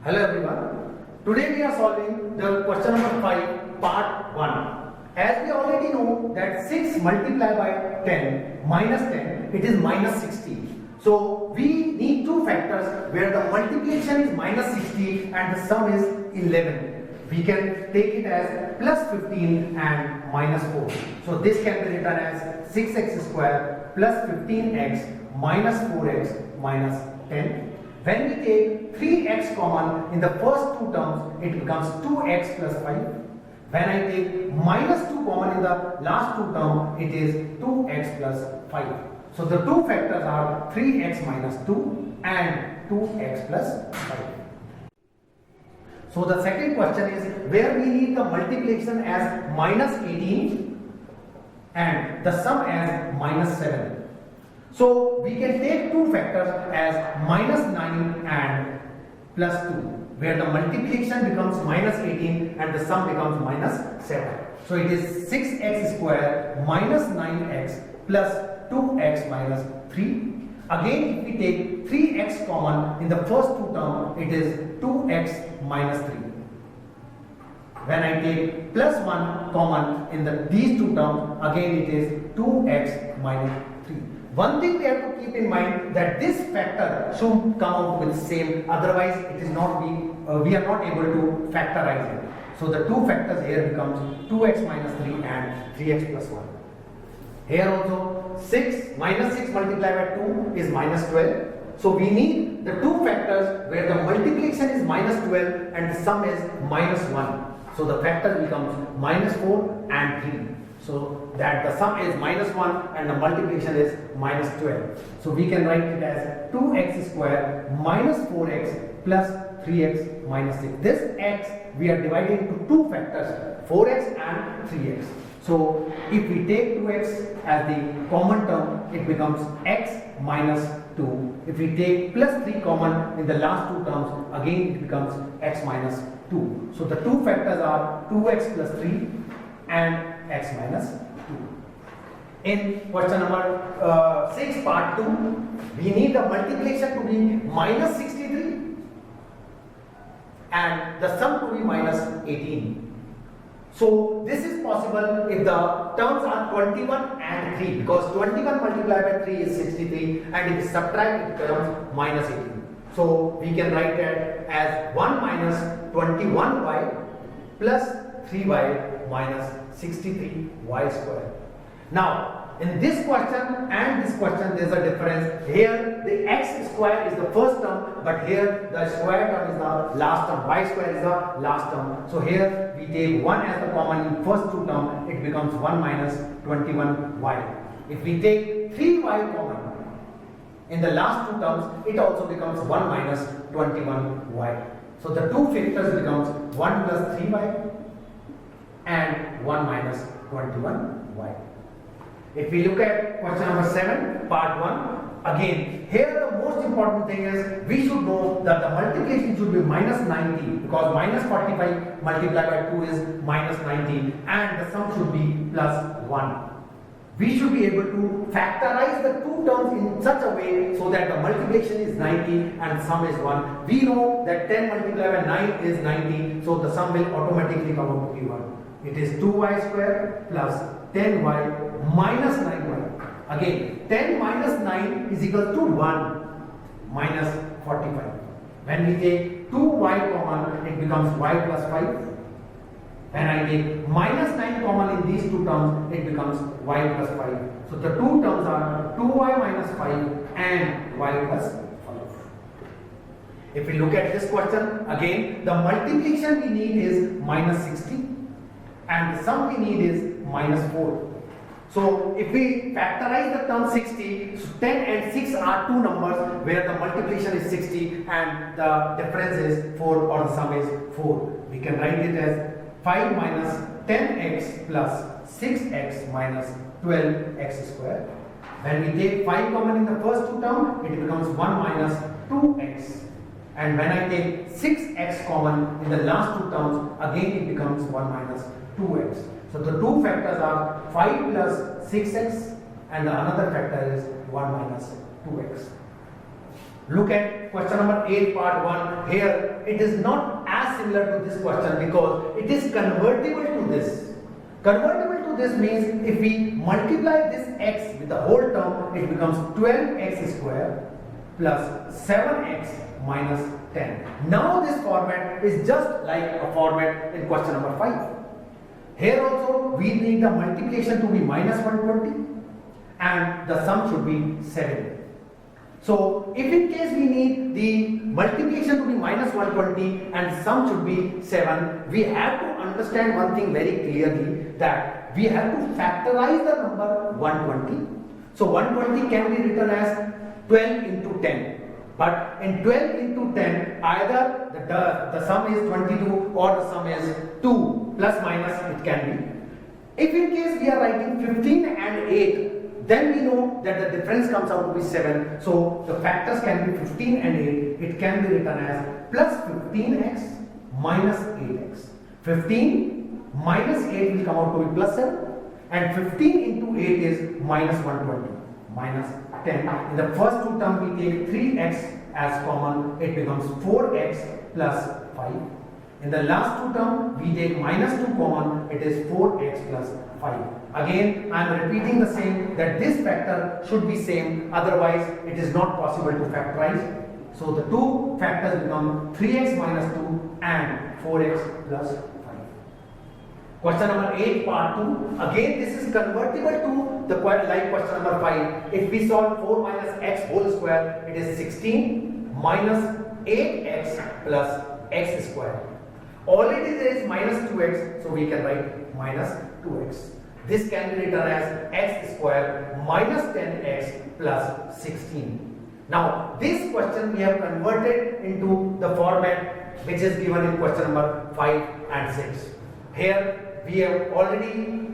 Hello everyone. Today we are solving the question number 5 part 1. As we already know that 6 multiplied by 10 minus 10, it is minus 60. So we need two factors where the multiplication is minus 60 and the sum is 11. We can take it as plus 15 and minus 4. So this can be written as 6x square plus 15x minus 4x minus 10. When we take 3x common in the first two terms, it becomes 2x plus 5. When I take minus 2 common in the last two terms, it is 2x plus 5. So the two factors are 3x minus 2 and 2x plus 5. So the second question is where we need the multiplication as minus 18 and the sum as minus 7. So we can take two factors as minus 9 and plus 2, where the multiplication becomes minus 18 and the sum becomes minus 7. So it is 6x square minus 9x plus 2x minus 3. Again, if we take 3x common in the first two terms, it is 2x minus 3. When I take plus 1 common in these two terms, again it is 2x minus 3. One thing we have to keep in mind that this factor should come out with same, otherwise it is not we are not able to factorize it. So the two factors here becomes 2x minus 3 and 3x plus 1. Here also 6 minus 6 multiplied by 2 is minus 12. So we need the two factors where the multiplication is minus 12 and the sum is minus 1. So the factor becomes minus 4 and 3. So that the sum is minus 1 and the multiplication is minus 12. So we can write it as 2x square minus 4x plus 3x minus 6. This x we are dividing into two factors, 4x and 3x. So if we take 2x as the common term, it becomes x minus 2. If we take plus 3 common in the last two terms, again it becomes x minus 2. So the two factors are 2x plus 3 and x minus 2. In question number 6 part 2, we need the multiplication to be minus 63 and the sum to be minus 18. So this is possible if the terms are 21 and 3, because 21 multiplied by 3 is 63 and if we subtract it becomes minus 18. So we can write that as 1 minus 21y plus 3y minus 63y square. Now in this question and this question there is a difference. Here the x square is the first term, but here the square term is the last term. Y square is the last term. So here we take 1 as the common in first two terms, it becomes 1 minus 21y. If we take 3y common in the last two terms, it also becomes 1 minus 21y. So the two factors becomes 1 plus 3y and 1 minus 21y. If we look at question number 7, part 1, again, here the most important thing is we should know that the multiplication should be minus 90, because minus 45 multiplied by 2 is minus 90 and the sum should be plus 1. We should be able to factorize the two terms in such a way so that the multiplication is 90 and sum is 1. We know that 10 multiplied by 9 is 90, so the sum will automatically come out to be 1. It is 2y square plus 10y minus 9y. Again, 10 minus 9 is equal to 1 minus 45. When we take 2y common, it becomes y plus 5. When I take minus 9 common in these two terms, it becomes y plus 5. So the two terms are 2y minus 5 and y plus 5. If we look at this question, again, the multiplication we need is minus 60 and the sum we need is minus 4. So if we factorize the term 60, so 10 and 6 are two numbers where the multiplication is 60 and the difference is 4 or the sum is 4. We can write it as 5 minus 10x plus 6x minus 12x square. When we take 5 common in the first two terms, it becomes 1 minus 2x. And when I take 6x common in the last two terms, again it becomes 1 minus 2x. So the two factors are 5 plus 6x and the another factor is 1 minus 2x. Look at question number 8 part 1. Here it is not as similar to this question because it is convertible to this. Convertible to this means if we multiply this x with the whole term, it becomes 12x square plus 7x minus 10. Now this format is just like a format in question number 5. Here also we need the multiplication to be minus 120 and the sum should be 7. So if in case we need the multiplication to be minus 120 and sum should be 7, we have to understand one thing very clearly, that we have to factorize the number 120. So 120 can be written as 12 into 10. But in 12 into 10, either the sum is 22 or the sum is 2, plus minus it can be. If in case we are writing 15 and 8, then we know that the difference comes out to be 7. So the factors can be 15 and 8. It can be written as plus 15x minus 8x. 15 minus 8 will come out to be plus 7. And 15 into 8 is minus 120. Minus 10. In the first two terms we take 3x as common. It becomes 4x plus 5. In the last two terms we take minus 2 common. It is 4x plus 5. Again, I am repeating the same, that this factor should be same, otherwise it is not possible to factorize. So the two factors become 3x minus 2 and 4x plus 5. Question number 8 part 2. Again this is convertible to the like question number 5. If we solve 4 minus x whole square, it is 16 minus 8x plus x square. Already there is minus 2x, so we can write minus 2x. This can be written as x square minus 10x plus 16. Now this question we have converted into the format which is given in question number 5 and 6. Here we have already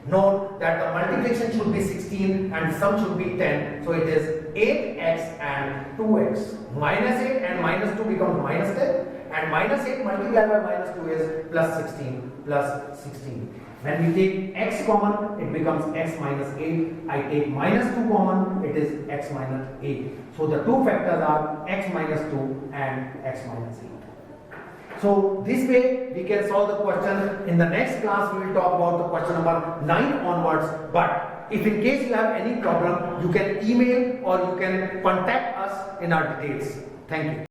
known that the multiplication should be 16 and sum should be 10. So it is 8x and 2x. Minus 8 and minus 2 becomes minus 10. And minus 8 multiplied by minus 2 is plus 16 plus 16. When we take x common, it becomes x minus 8. I take minus 2 common, it is x minus 8. So the two factors are x minus 2 and x minus 8. So this way we can solve the question. In the next class we will talk about the question number 9 onwards. But if in case you have any problem, you can email or you can contact us in our details. Thank you.